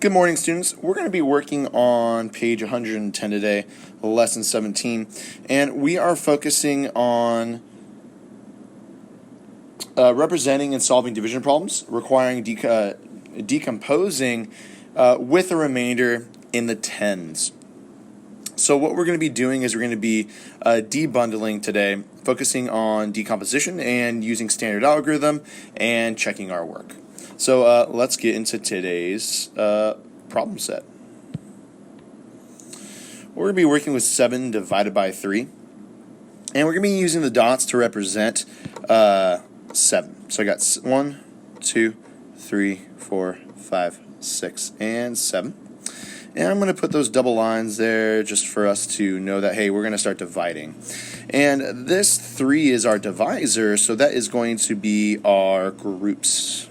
Good morning, students. We're going to be working on page 110 today, lesson 17, and we are focusing on representing and solving division problems requiring decomposing with a remainder in the tens. So what we're going to be doing is we're going to be debundling today, focusing on decomposition and using standard algorithm and checking our work. So let's get into today's problem set. We're going to be working with 7 divided by 3. And we're going to be using the dots to represent 7. So I got 1, 2, 3, 4, 5, 6, and 7. And I'm going to put those double lines there just for us to know that, hey, we're going to start dividing. And this 3 is our divisor, so that is going to be our groups.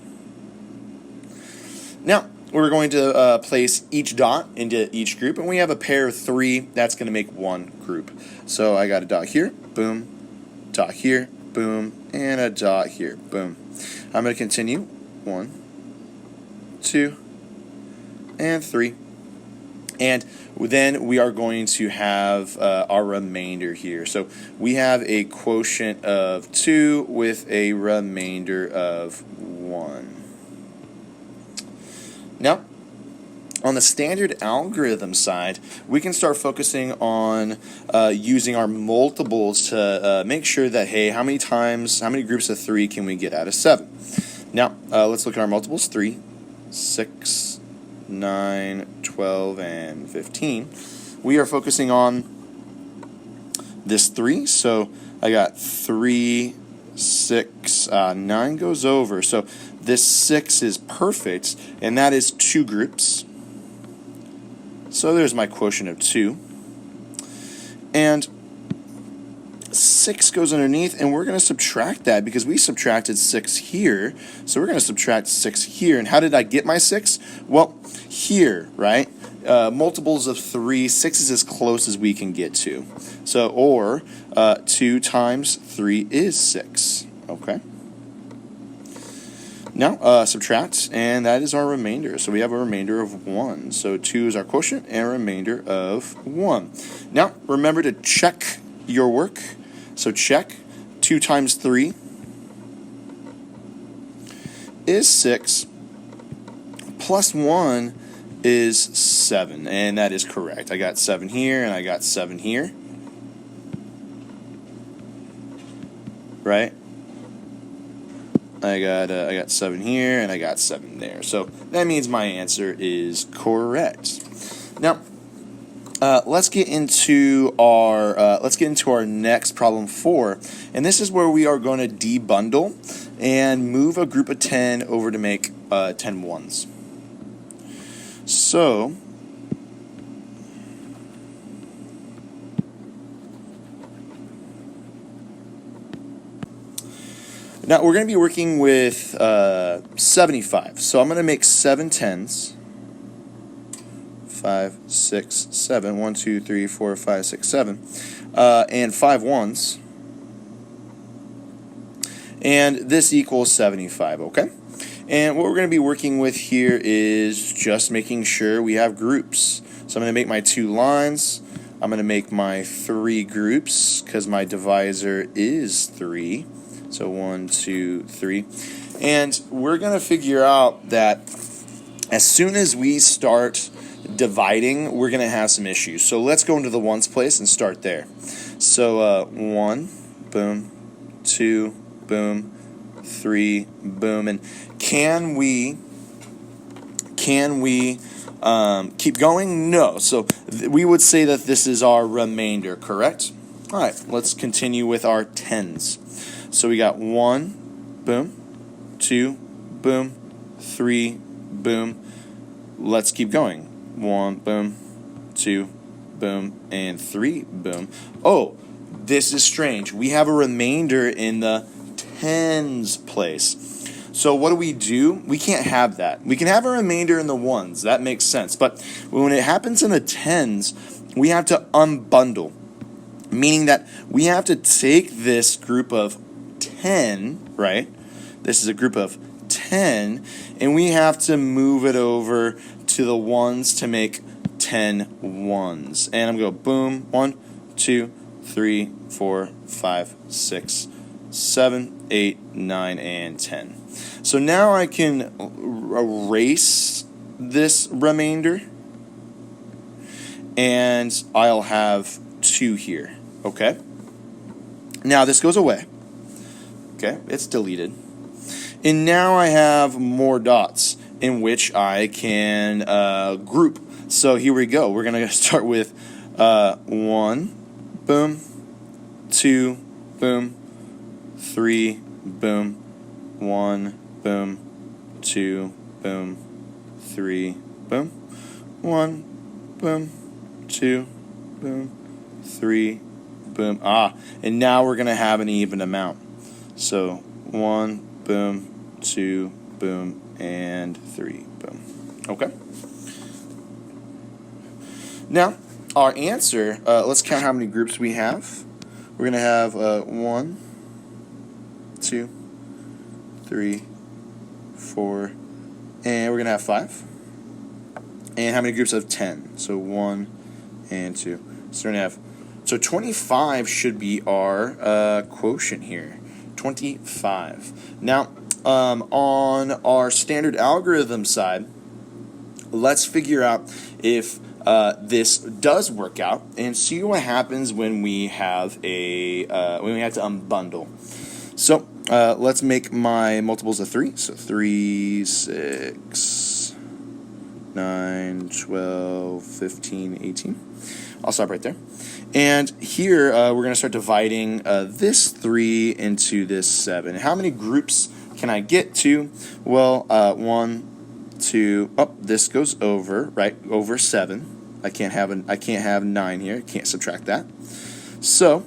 Now, we're going to place each dot into each group, and we have a pair of 3. That's going to make one group. So I got a dot here, boom, dot here, boom, and a dot here, boom. I'm going to continue. 1, 2, and 3. And then we are going to have our remainder here. So we have a quotient of 2 with a remainder of 1. Now, on the standard algorithm side, we can start focusing on using our multiples to make sure that, hey, how many groups of 3 can we get out of 7? Now, let's look at our multiples. 3, 6, 9, 12, and 15. We are focusing on this 3, so I got 3, 6, 9 goes over, so this 6 is perfect, and that is 2 groups. So there's my quotient of 2. And 6 goes underneath, and we're going to subtract that because we subtracted 6 here. So we're going to subtract 6 here. And how did I get my 6? Well, here, right? Multiples of 3, 6 is as close as we can get to. So, or 2 times 3 is 6. Okay. Now, subtract, and that is our remainder. So we have a remainder of 1. So 2 is our quotient and a remainder of 1. Now, remember to check your work. So check. 2 times 3 is 6. Plus 1 is 7. And that is correct. I got 7 here, and I got 7 here. Right? I got 7 here, and I got 7 there. So that means my answer is correct. Now, let's get into our next problem 4, and this is where we are going to debundle and move a group of 10 over to make 10 ones. So now we're going to be working with 75. So I'm going to make 7 tens. 5, 6, 7. 1, 2, 3, 4, 5, 6, 7. And 5 ones. And this equals 75, okay? And what we're going to be working with here is just making sure we have groups. So I'm going to make my 2 lines. I'm going to make my 3 groups because my divisor is 3. So 1, 2, 3. And we're going to figure out that as soon as we start dividing, we're going to have some issues. So let's go into the ones place and start there. So 1, boom, 2, boom, 3, boom. And can we keep going? No. So we would say that this is our remainder, correct? All right, let's continue with our tens. So we got 1, boom, 2, boom, 3, boom. Let's keep going. 1, boom, 2, boom, and 3, boom. Oh, this is strange. We have a remainder in the tens place. So what do? We can't have that. We can have a remainder in the ones. That makes sense. But when it happens in the tens, we have to unbundle, meaning that we have to take this group of 10, right? This is a group of 10. 10, and we have to move it over to the ones to make 10 ones. And I'm going to go boom, 1, 2, 3, 4, 5, 6, 7, 8, 9, and 10. So now I can erase this remainder, and I'll have 2 here, okay? Now this goes away, okay? It's deleted. And now I have more dots in which I can group. So here we go. We're going to start with 1, boom, 2, boom, 3, boom, 1, boom, 2, boom, 3, boom, 1, boom, 2, boom, 3, boom. And now we're going to have an even amount. So 1, boom, 2, boom, and 3, boom. Okay? Now, our answer, let's count how many groups we have. We're going to have 1, 2, 3, 4, and we're going to have 5. And how many groups of 10? So 1 and 2. So we're going to have, so 25 should be our quotient here. 25. Now, on our standard algorithm side, let's figure out if this does work out and see what happens when we have a when we have to unbundle. So let's make my multiples of 3. So 3, 6, 9, 12, 15, 18. I'll stop right there. And here we're going to start dividing this 3 into this 7. How many groups can I get to? Well, 1, 2. Oh, this goes over, right? Over 7. I can't have 9 here. I can't subtract that. So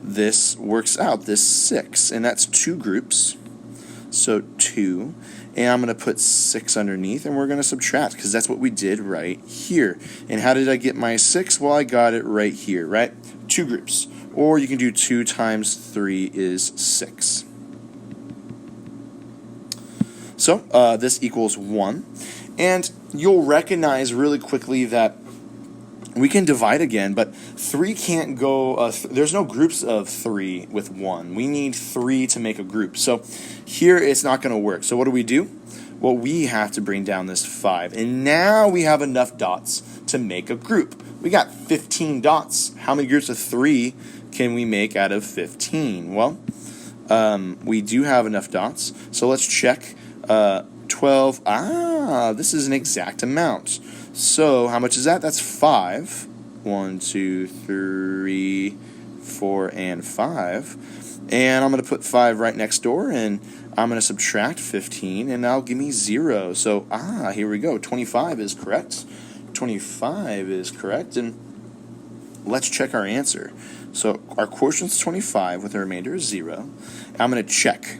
this works out. This 6, and that's 2 groups. So 2. And I'm going to put 6 underneath, and we're going to subtract, because that's what we did right here. And how did I get my 6? Well, I got it right here, right? 2 groups. Or you can do 2 times 3 is 6. So this equals 1. And you'll recognize really quickly that we can divide again, but 3 can't go, there's no groups of 3 with 1. We need 3 to make a group. So here it's not going to work. So what do? Well, we have to bring down this 5. And now we have enough dots to make a group. We got 15 dots. How many groups of 3 can we make out of 15? Well, we do have enough dots. So let's check 12. This is an exact amount. So how much is that? That's 5. 1, 2, 3, 4, and 5. And I'm going to put 5 right next door, and I'm going to subtract 15, and that'll give me 0. So, here we go. 25 is correct. 25 is correct, and let's check our answer. So our quotient's 25 with a remainder of 0. I'm going to check.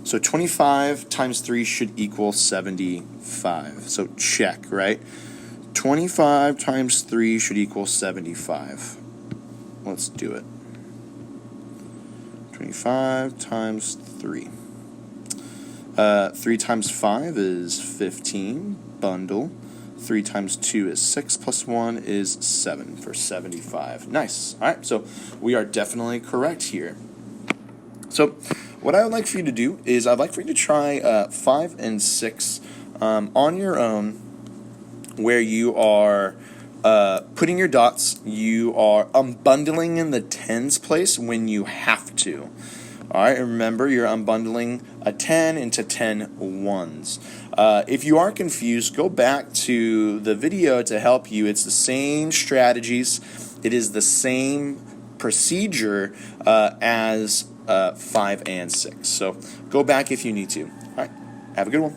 So 25 times 3 should equal 75. So check, right? 25 times 3 should equal 75. Let's do it. 25 times 3. 3 times 5 is 15. Bundle. 3 times 2 is 6, plus 1 is 7 for 75. Nice. All right, so we are definitely correct here. So what I would like for you to do is I'd like for you to try 5 and 6 on your own, where you are putting your dots. You are unbundling in the tens place when you have to. All right, remember you're unbundling a 10 into 10 ones. If you are confused, go back to the video to help you. It's the same strategies. It is the same procedure as 5 and 6. So go back if you need to. All right, have a good one.